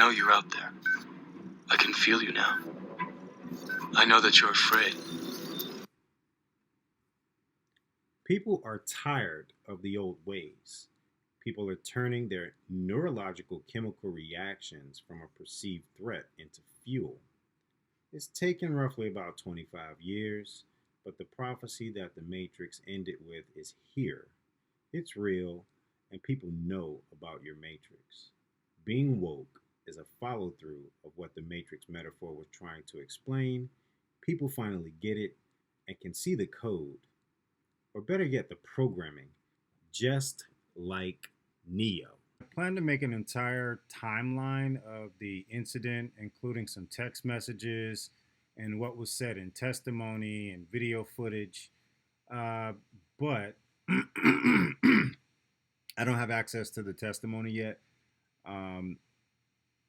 know you're out there. I can feel you now. I know that you're afraid. People are tired of the old ways. People are turning their neurological chemical reactions from a perceived threat into fuel. It's taken roughly about 25 years, but the prophecy that the Matrix ended with is here. It's real, and people know about your Matrix. Being woke is a follow through of what the Matrix metaphor was trying to explain. People finally get it and can see the code, or better yet, the programming, just like Neo. I plan to make an entire timeline of the incident, including some text messages and what was said in testimony and video footage. But I don't have access to the testimony yet. Um,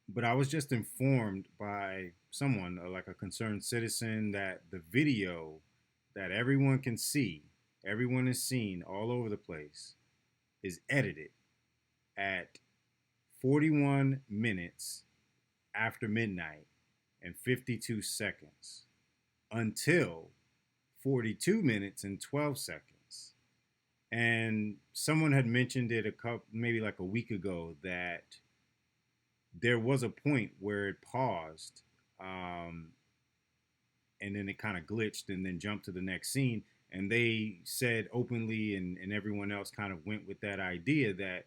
but I was just informed by someone, like a concerned citizen, that the video that everyone can see, everyone is seen all over the place, is edited at 41 minutes after midnight and 52 seconds until 42 minutes and 12 seconds. And someone had mentioned it maybe like a week ago, that there was a point where it paused, and then it kind of glitched and then jumped to the next scene. And they said openly, and everyone else kind of went with that idea, that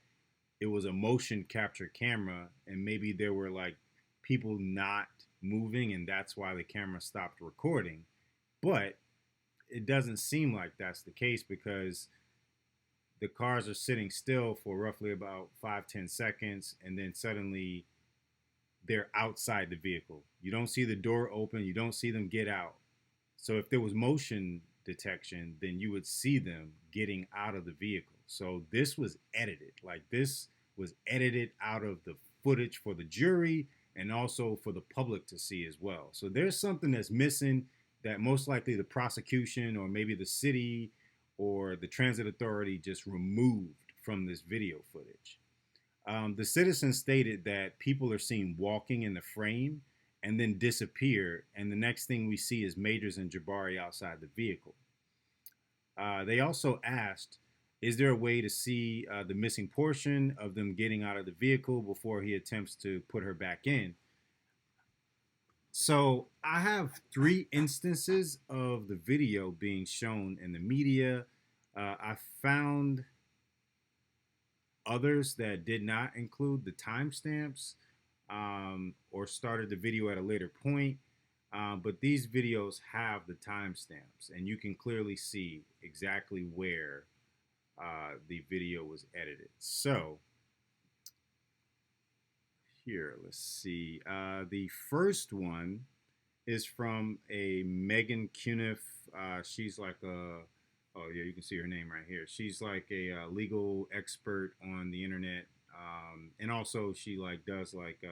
it was a motion capture camera, and maybe there were like people not moving, and that's why the camera stopped recording. But it doesn't seem like that's the case, because the cars are sitting still for roughly about 5-10 seconds, and then suddenly they're outside the vehicle. You don't see the door open, you don't see them get out. So if there was motion detection, then you would see them getting out of the vehicle. So this was edited. Like, this was edited out of the footage for the jury and also for the public to see as well. So there's something that's missing that most likely the prosecution or maybe the city or the transit authority just removed from this video footage. The citizen stated that people are seen walking in the frame and then disappear, and the next thing we see is Majors and Jabari outside the vehicle. They also asked, is there a way to see the missing portion of them getting out of the vehicle before he attempts to put her back in? So I have 3 instances of the video being shown in the media. I found others that did not include the timestamps, or started the video at a later point. But these videos have the timestamps, and you can clearly see exactly where the video was edited. So here, let's see. The first one is from a Megan Cuniff. She's like oh yeah, you can see her name right here. She's like a legal expert on the internet, and also she like does like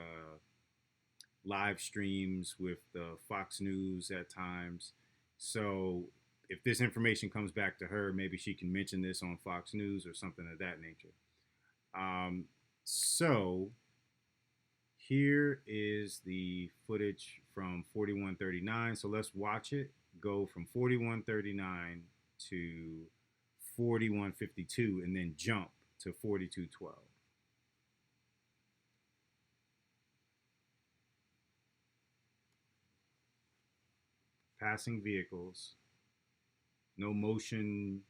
live streams with the Fox News at times. So if this information comes back to her, maybe she can mention this on Fox News or something of that nature. So here is the footage from 4139. So let's watch it go from 4139 to 4152 and then jump to 4212. Passing vehicles, no motion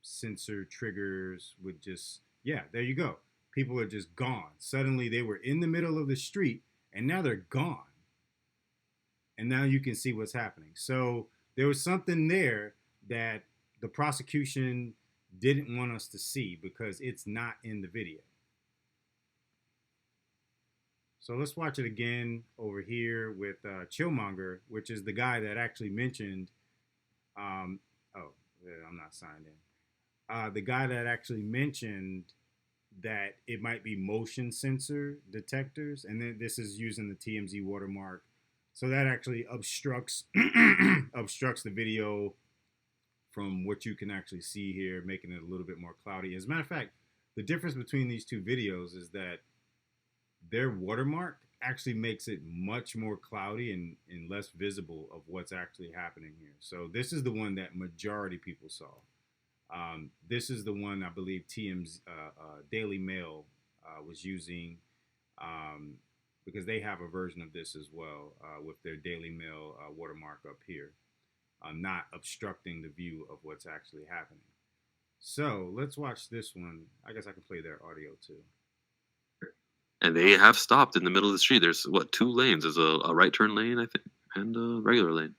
sensor triggers, would just, yeah, there you go. People are just gone. Suddenly they were in the middle of the street and now they're gone. And now you can see what's happening. So there was something there that the prosecution didn't want us to see because it's not in the video. So let's watch it again over here with Chillmonger, which is the guy that actually mentioned, I'm not signed in. The guy that actually mentioned that it might be motion sensor detectors, and then this is using the TMZ watermark. So that actually obstructs obstructs the video from what you can actually see here, making it a little bit more cloudy. As a matter of fact, the difference between these two videos is that they're watermarked actually makes it much more cloudy and less visible of what's actually happening here. So this is the one that majority people saw. This is the one I believe TM's Daily Mail was using, um, because they have a version of this as well, with their Daily Mail watermark up here, not obstructing the view of what's actually happening. So let's watch this one. I guess I can play their audio too. And they have stopped in the middle of the street. There's what, 2 lanes? There's a right turn lane, I think, and a regular lane.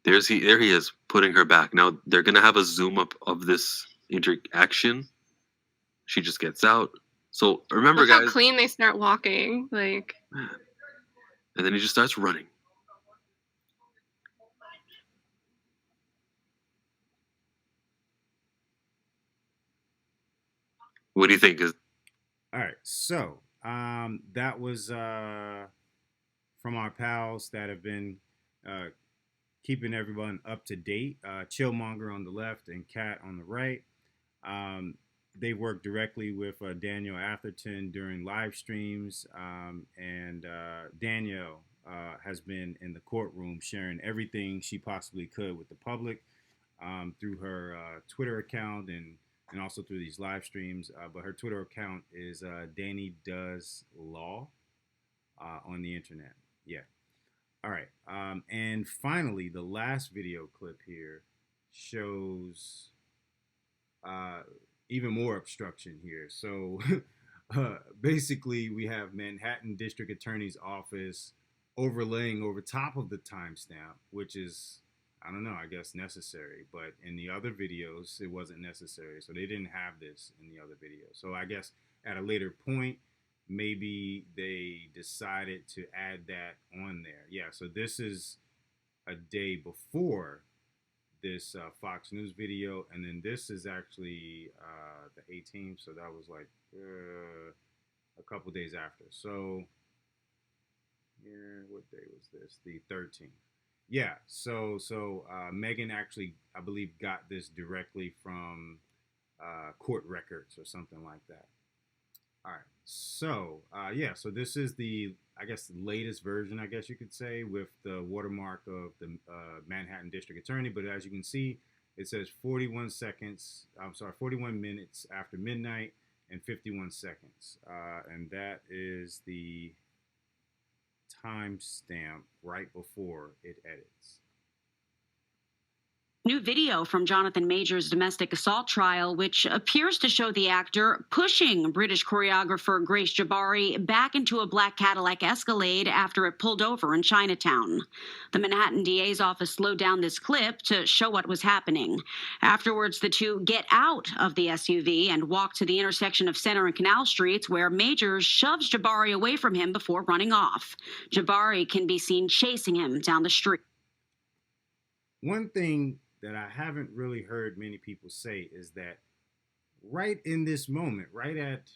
There he is, putting her back. Now they're gonna have a zoom up of this interaction. She just gets out. So remember, Look guys, how clean they start walking. Like, and then he just starts running. What do you think? All right, so that was from our pals that have been uh, keeping everyone up to date. Chillmonger on the left and Kat on the right. They work directly with Daniel Atherton during live streams, and Danielle has been in the courtroom sharing everything she possibly could with the public, through her Twitter account and also through these live streams. But her Twitter account is Danny Does Law on the internet. Yeah. All right. And finally, the last video clip here shows even more obstruction here. So basically, we have Manhattan District Attorney's Office overlaying over top of the timestamp, which is, I don't know, I guess necessary. But in the other videos, it wasn't necessary. So they didn't have this in the other videos. So I guess at a later point, maybe they decided to add that on there. Yeah, so this is a day before this Fox News video, and then this is actually the 18th, so that was like a couple days after. So, yeah, what day was this? The 13th. Yeah, so Megan actually, I believe, got this directly from court records or something like that. All right, so yeah, so this is the, I guess, the latest version, I guess you could say, with the watermark of the Manhattan District Attorney. But as you can see, it says 41 minutes after midnight and 51 seconds. And that is the timestamp right before it edits. New video from Jonathan Major's domestic assault trial, which appears to show the actor pushing British choreographer Grace Jabari back into a black Cadillac Escalade after it pulled over in Chinatown. The Manhattan DA's office slowed down this clip to show what was happening. Afterwards, the two get out of the SUV and walk to the intersection of Center and Canal Streets, where Majors shoves Jabari away from him before running off. Jabari can be seen chasing him down the street. One thing that I haven't really heard many people say is that right in this moment, right at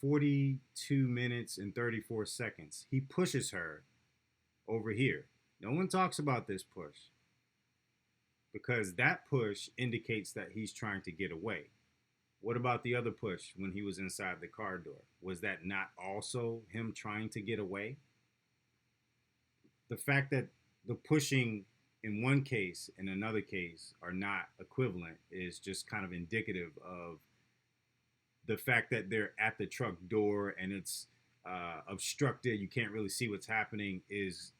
42 minutes and 34 seconds, he pushes her over here. No one talks about this push, because that push indicates that he's trying to get away. What about the other push when he was inside the car door? Was that not also him trying to get away? The fact that the pushing in one case and another case are not equivalent is just kind of indicative of the fact that they're at the truck door and it's obstructed, you can't really see what's happening, is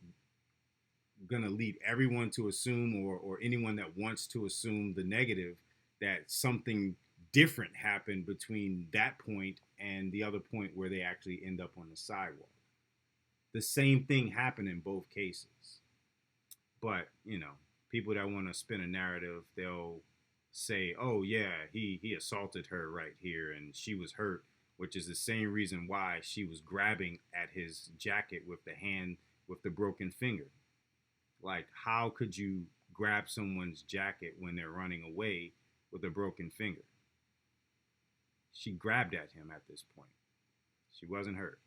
gonna lead everyone to assume, or anyone that wants to assume the negative, that something different happened between that point and the other point where they actually end up on the sidewalk. The same thing happened in both cases. But, you know, people that want to spin a narrative, they'll say, oh, yeah, he assaulted her right here and she was hurt, which is the same reason why she was grabbing at his jacket with the hand with the broken finger. Like, how could you grab someone's jacket when they're running away with a broken finger? She grabbed at him at this point. She wasn't hurt.